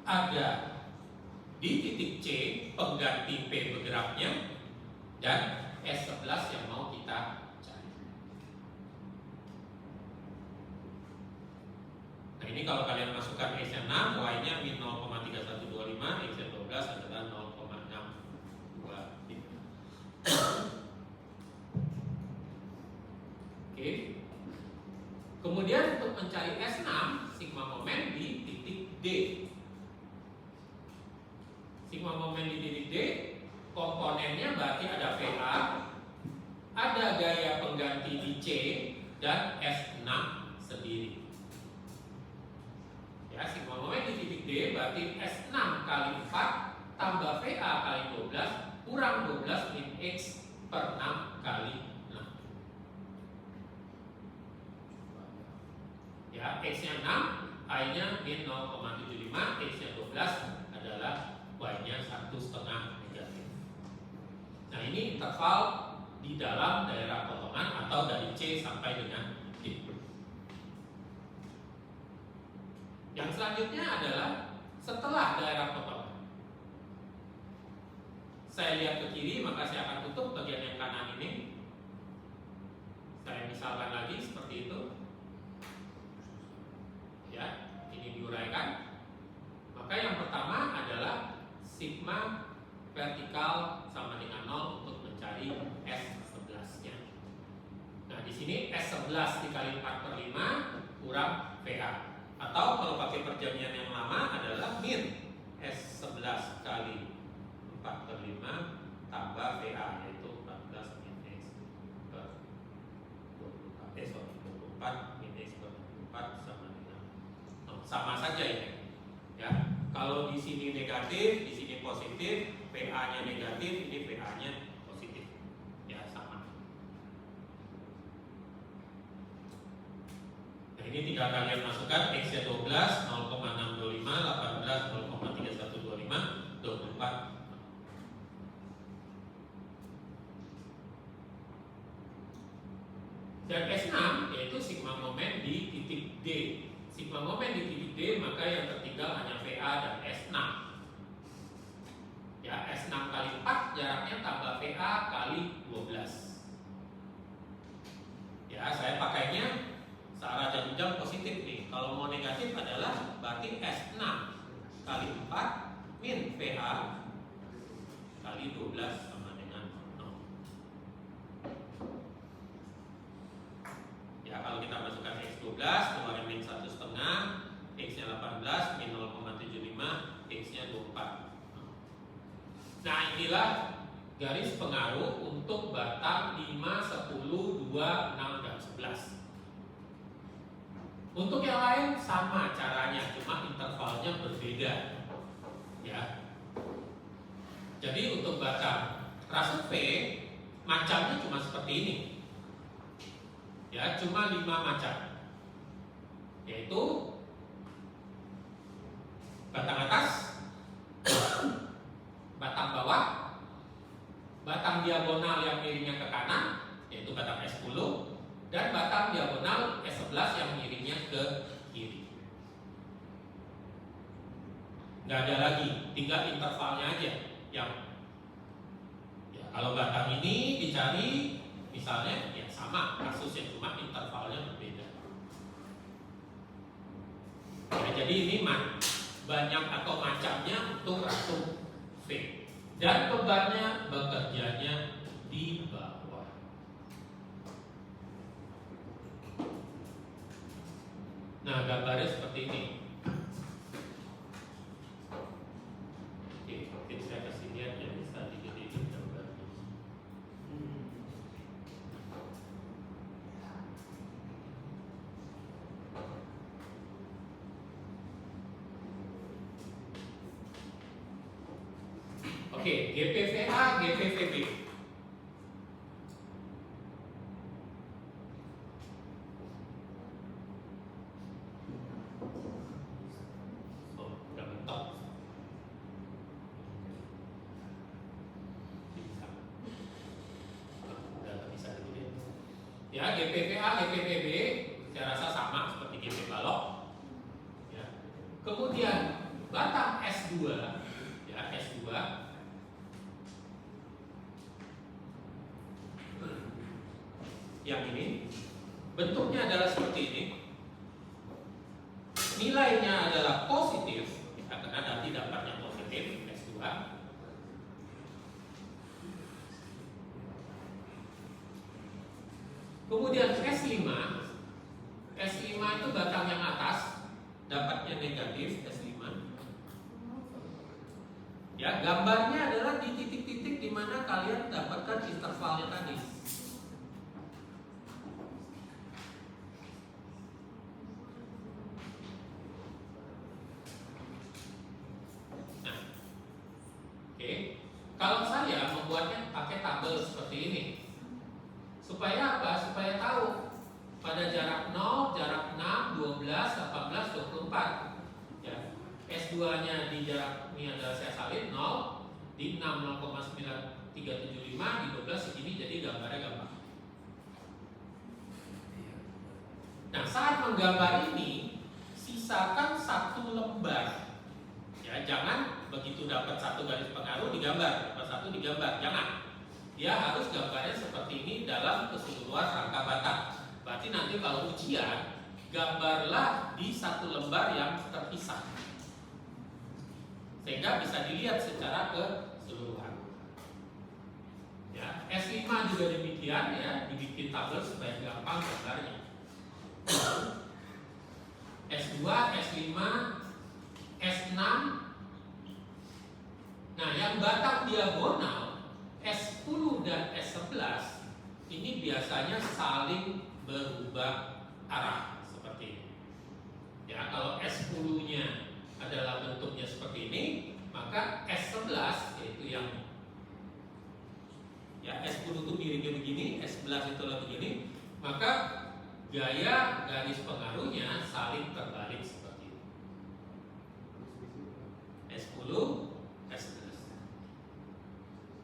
ada di titik C pengganti P bergeraknya, dan S11 yang mau kita cari. Nah, ini kalau kalian masukkan X-nya 6, Y-nya min 0,3125, X-nya 12 adalah 0,625. Oke. Kemudian untuk mencari S6, sigma momen di titik D. Sigma momen di titik D, komponennya berarti ada VA, ada gaya pengganti di C, dan S6 sendiri. Ya, sigma momen di titik D berarti S6 kali 4 tambah VA kali 12 kurang 12 min X per 6 kali 6. Ya, X-nya 6, I-nya min 0,75, X-nya 12 adalah Y-nya 1,5 negatif. Nah, ini interval di dalam daerah potongan atau dari C sampai dengan D. Yang selanjutnya adalah setelah daerah potongan. Saya lihat ke kiri, maka saya akan tutup bagian yang kanan ini. Saya misalkan lagi seperti itu. Ya, ini diuraikan. Maka yang pertama adalah sigma vertikal sama dengan 0 untuk mencari S11-nya. Nah, di sini S11 dikali 4/5 kurang VA. Atau kalau pakai perjanjian yang lama adalah min S11 kali 4/5 tambah VA, yaitu 14 min X per 24 min X per 24 sama dengan 0. Sama saja ini. Ya, kalau di sini negatif, di sini positif, VA-nya negatif, ini VA-nya positif. Ya, sama. Nah, ini tinggal kalian masukkan X-nya 12, 0,625, 18, 0,3125, 24. Dan S6 yaitu sigma momen di titik D. Sigma momen di titik D, maka yang tertinggal hanya VA dan S6. Ya, S6 kali 4 jaraknya tambah VA kali 12. Ya, saya pakainya searah jam positif nih. Kalau mau negatif adalah berarti S6 kali 4 min VA kali 12 sama dengan 0. Ya, kalau kita masukkan X12, keluarin min 1,5, X-nya 18, min 0,75, X-nya 24. Nah, inilah garis pengaruh untuk batang 5, 10, 2, 6, dan 11. Untuk yang lain sama caranya, cuma intervalnya berbeda. Ya. Jadi untuk batang rasa V, macamnya cuma seperti ini. Ya, cuma 5 macam. Yaitu batang atas, batang bawah, batang diagonal yang miringnya ke kanan, yaitu batang S10, dan batang diagonal S11 yang miringnya ke kiri. Nggak ada lagi, tinggal intervalnya aja yang ya, kalau batang ini dicari misalnya ya sama kasusnya, cuma intervalnya berbeda. Ya, jadi ini banyak atau macamnya untuk rasuk V, dan bebannya bekerjanya di bawah. Nah, gambarnya seperti ini. Oke, mungkin saya kasih lihat ya, bisa digedein gambarnya. Oke, GPVA, GPVB. Oh, udah mentok. Udah nggak bisa digedein. Ya, GPVA, GPVB, saya rasa sama seperti GP balok. Ya. Kemudian batang S2, ya S2. Yang ini bentuknya adalah seperti ini. Nilainya adalah positif, ya, karena nanti dapatnya positif S2. Kemudian S5. S5 itu batang yang atas dapatnya negatif S5. Ya, gambarnya adalah di titik-titik di mana kalian dapatkan intervalnya tadi. Kalau saya membuatnya pakai tabel seperti ini, supaya apa? Supaya tahu pada jarak 0, jarak 6, 12, 18, 24. Ya. S2-nya di jarak ini adalah saya salin 0, di 6 0,9375, di 12 segini, jadi gambarnya gampang. Nah, saat menggambar ini sisakan satu lembar. Ya, jangan begitu dapat satu garis pengaruh digambar, dapat satu digambar, jangan. Dia harus gambarnya seperti ini dalam keseluruhan rangka batang. Berarti nanti kalau ujian, gambarlah di satu lembar yang terpisah, sehingga bisa dilihat secara keseluruhan. Ya, S5 juga demikian ya, dibikin tabel supaya gampang gambarnya. S2, S5, S6. Nah, yang batang diagonal S10 dan S11 ini biasanya saling berubah arah seperti ini. Ya, kalau S10-nya adalah bentuknya seperti ini, maka S11 yaitu yang ya S10 itu miringnya begini, S11 itu begini, maka gaya garis pengaruhnya saling terbalik seperti ini. S10, S11.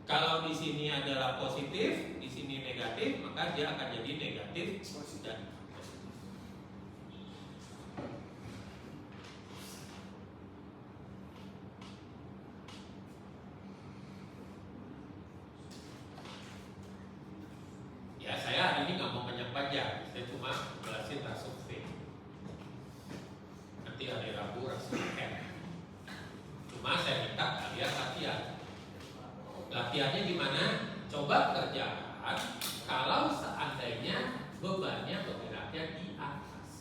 Kalau di sini adalah positif, di sini negatif, maka dia akan jadi negatif dan positif. Ya, saya hari ini nggak mau banyak baca, saya cuma jelasin rasuk V. Nanti hari Rabu rasuk M. Cuma saya minta kalian latihan. Latihannya gimana? Coba kerjakan kalau seandainya bebannya bergeraknya di atas.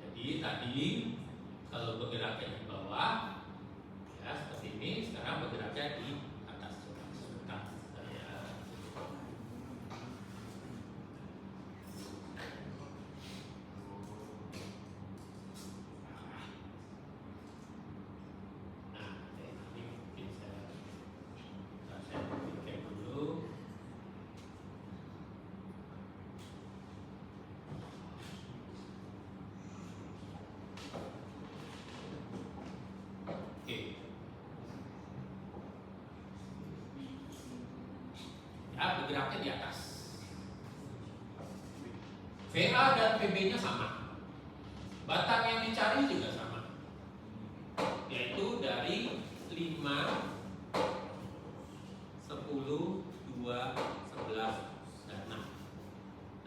Jadi tadi kalau bergeraknya di bawah, ya seperti ini. Sekarang bergeraknya di atas. Sebentar, saya bergeraknya di atas. VA dan VB-nya sama. Batang yang dicari juga sama, yaitu dari 5, 10, 2, 11, dan 6.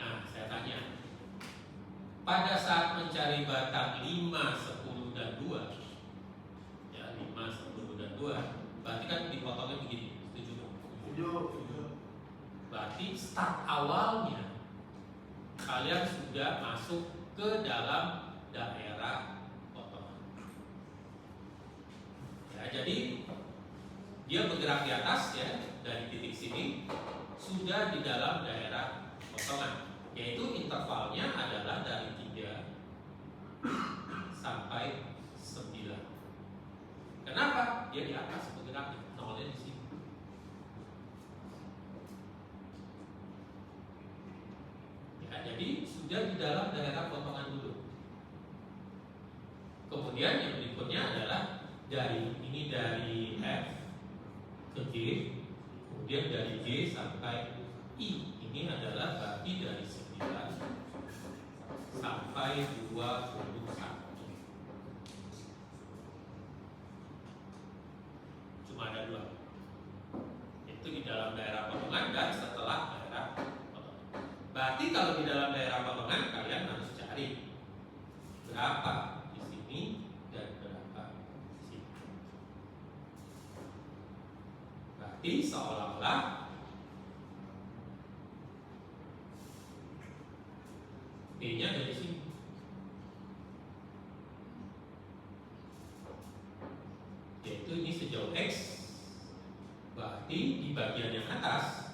Nah, saya tanya, pada saat mencari batang 5, 10, dan 2, ya 5, 10, dan 2, berarti kan dipotongnya begini, setuju? Setuju. Berarti start awalnya kalian sudah masuk ke dalam daerah potongan. Ya, jadi dia bergerak di atas ya, dari titik sini sudah di dalam daerah potongan, yaitu intervalnya adalah dari 3 sampai 9. Kenapa? Dia di atas bergeraknya, nolnya di sini. Ya, jadi sudah di dalam daerah potongan dulu. Kemudian yang berikutnya adalah dari ini, dari F ke G, kemudian dari G sampai I. Ini adalah berarti dari 9 sampai 21. Cuma ada 2. Itu di dalam daerah potongan dan setelah daerah potongan. Berarti kalau di dalam daerah potongan kalian harus cari berapa di sini dan berapa di sini. Berarti seolah-olah B-nya dari sini. Yaitu ini sejauh X. Berarti di bagian yang atas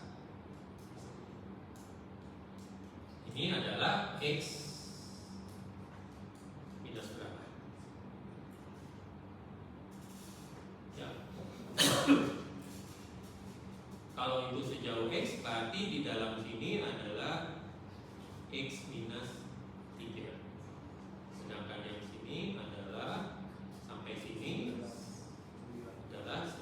ini adalah X minus berapa? Ya. Kalau itu sejauh X, berarti di dalam sini adalah X minus 3. Sedangkan yang sini adalah sampai sini adalah 9.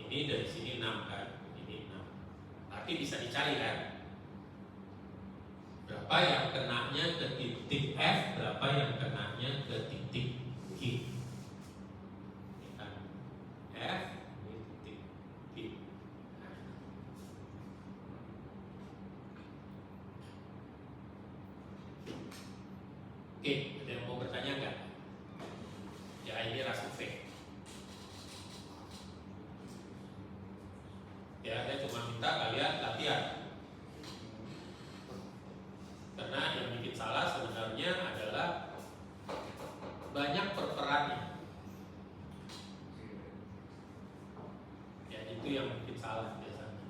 Ini dari sini 6 kan, ini 6. Berarti bisa dicari kan? Berapa yang kenanya ke titik F, berapa yang kenanya ke titik G. Ini kan F, ini titik G. Oke, ada yang mau bertanya nggak? Ya, ini rasio V. Ya, saya cuma minta kalian latihan. Karena yang bikin salah sebenarnya adalah banyak perperannya. Ya, itu yang bikin salah biasanya.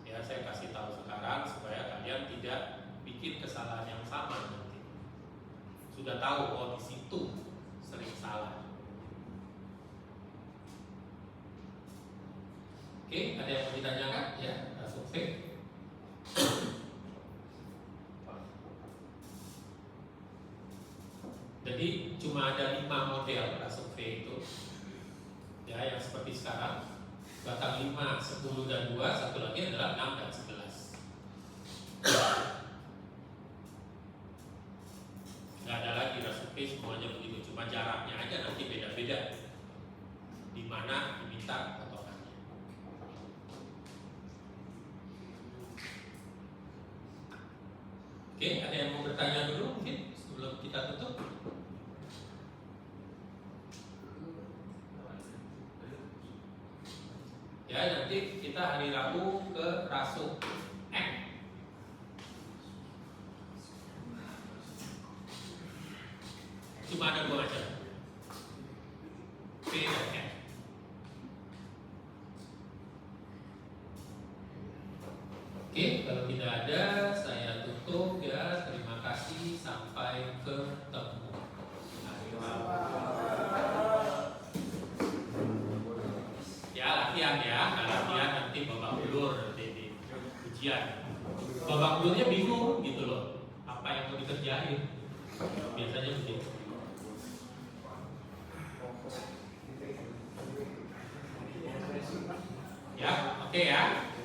Ya, saya kasih tahu sekarang supaya kalian tidak bikin kesalahan yang sama nanti. Sudah tahu, oh di situ sering salah. Oke, ada yang mau ditanyakan? Ya, rasio V. Jadi cuma ada 5 model rasio V itu. Ya, yang seperti sekarang. Batang 5, 10, dan 2. Satu lagi adalah 6 dan 11. Nggak ada lagi rasio V, semuanya begitu. Cuma jaraknya aja nanti beda-beda. Di mana diminta potongannya. Oke, ada yang mau bertanya dulu mungkin sebelum kita tutup? Ya, nanti kita hari Rabu ke rasio M. Cuma ada 2 macam, P dan M. Oke, kalau tidak ada saya tutup ya. Terima kasih, sampai ketemu hari Rabu. Ya, latihan ya. Nah, latihan nanti babak belur nanti di ujian. Babak belurnya bingung gitu loh, apa yang mau dikerjain. Biasanya begitu. Oke ya.